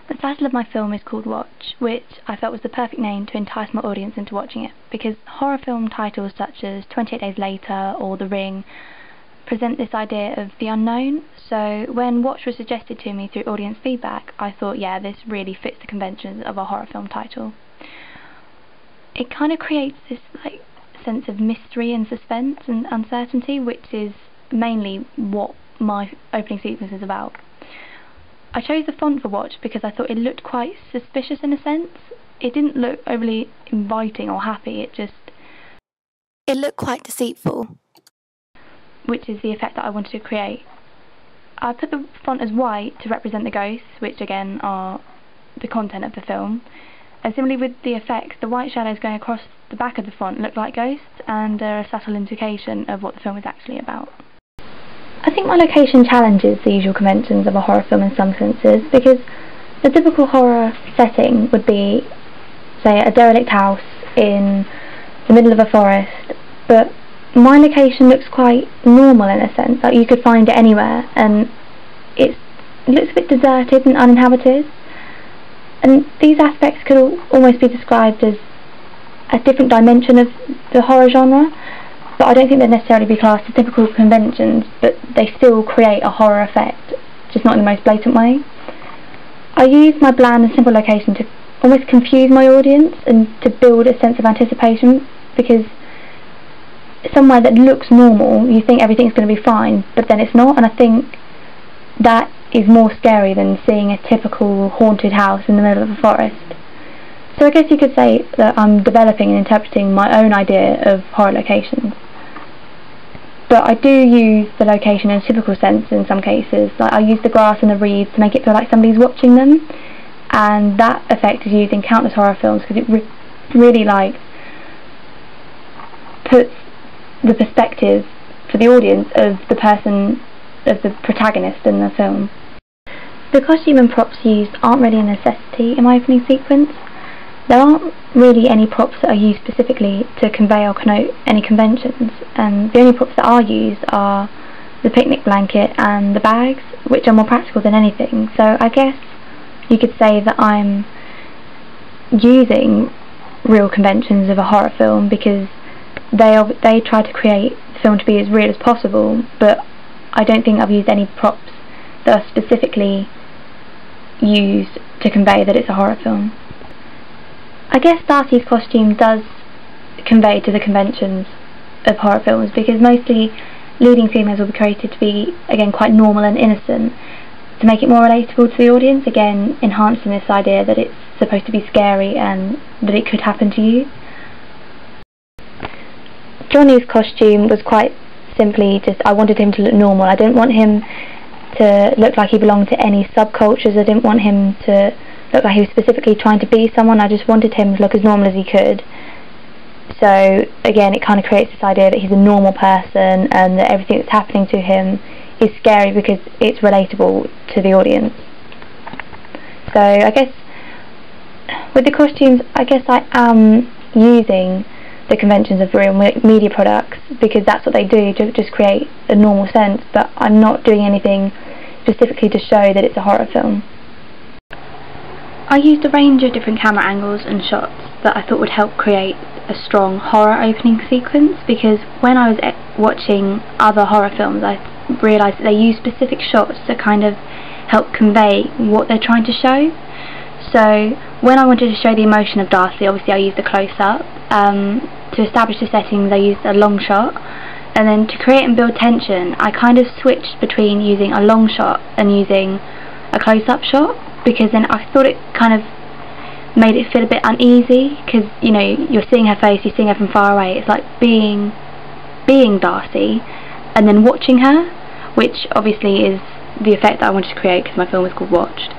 The title of my film is called Watch, which I felt was the perfect name to entice my audience into watching it, because horror film titles such as 28 Days Later or The Ring present this idea of the unknown. So when Watch was suggested to me through audience feedback, I thought, yeah, this really fits the conventions of a horror film title. It kind of creates this sense of mystery and suspense and uncertainty, which is mainly what my opening sequence is about. I chose the font for Watch because I thought it looked quite suspicious in a sense. It didn't look overly inviting or happy, it looked quite deceitful, which is the effect that I wanted to create. I put the font as white to represent the ghosts, which again are the content of the film. And similarly with the effects, the white shadows going across the back of the font look like ghosts and are a subtle indication of what the film is actually about. I think my location challenges the usual conventions of a horror film in some senses, because the typical horror setting would be, say, a derelict house in the middle of a forest, but my location looks quite normal in a sense, like you could find it anywhere, and it looks a bit deserted and uninhabited, and these aspects could almost be described as a different dimension of the horror genre. But I don't think they'd necessarily be classed as typical conventions, but they still create a horror effect, just not in the most blatant way. I use my bland and simple location to almost confuse my audience and to build a sense of anticipation, because somewhere that looks normal, you think everything's going to be fine, but then it's not, and I think that is more scary than seeing a typical haunted house in the middle of a forest. So I guess you could say that I'm developing and interpreting my own idea of horror locations. But I do use the location in a typical sense in some cases. Like I use the grass and the reeds to make it feel like somebody's watching them, and that effect is used in countless horror films because it really puts the perspective for the audience of the person, of the protagonist in the film. The costume and props used aren't really a necessity in my opening sequence. There aren't really any props that are used specifically to convey or connote any conventions, and the only props that are used are the picnic blanket and the bags, which are more practical than anything. So I guess you could say that I'm using real conventions of a horror film because they try to create the film to be as real as possible, but I don't think I've used any props that are specifically used to convey that it's a horror film. I guess Darcy's costume does convey to the conventions of horror films, because mostly leading females will be created to be, again, quite normal and innocent, to make it more relatable to the audience, again enhancing this idea that it's supposed to be scary and that it could happen to you. Johnny's costume was quite simply just, I wanted him to look normal. I didn't want him to look like he belonged to any subcultures. I didn't want him to look like he was specifically trying to be someone. I just wanted him to look as normal as he could. So again, it kind of creates this idea that he's a normal person and that everything that's happening to him is scary because it's relatable to the audience. So I guess with the costumes, I guess I am using the conventions of real media products because that's what they do, to just create a normal sense, but I'm not doing anything specifically to show that it's a horror film. I used a range of different camera angles and shots that I thought would help create a strong horror opening sequence, because when I was watching other horror films I realised that they use specific shots to kind of help convey what they're trying to show. So when I wanted to show the emotion of Darcy, obviously I used a close-up. To establish the settings I used a long shot, and then to create and build tension I kind of switched between using a long shot and using a close-up shot, because then I thought it kind of made it feel a bit uneasy, because you know, you're seeing her face, you're seeing her from far away. It's like being Darcy and then watching her, which obviously is the effect that I wanted to create because my film was called Watched.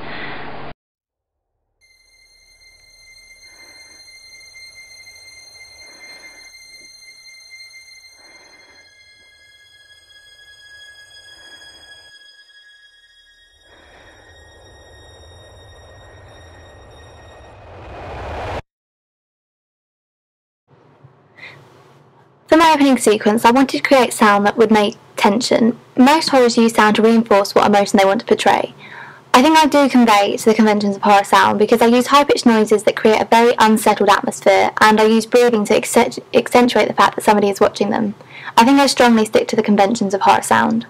For my opening sequence, I wanted to create sound that would make tension. Most horrors use sound to reinforce what emotion they want to portray. I think I do convey to the conventions of horror sound because I use high-pitched noises that create a very unsettled atmosphere, and I use breathing to accentuate the fact that somebody is watching them. I think I strongly stick to the conventions of horror sound.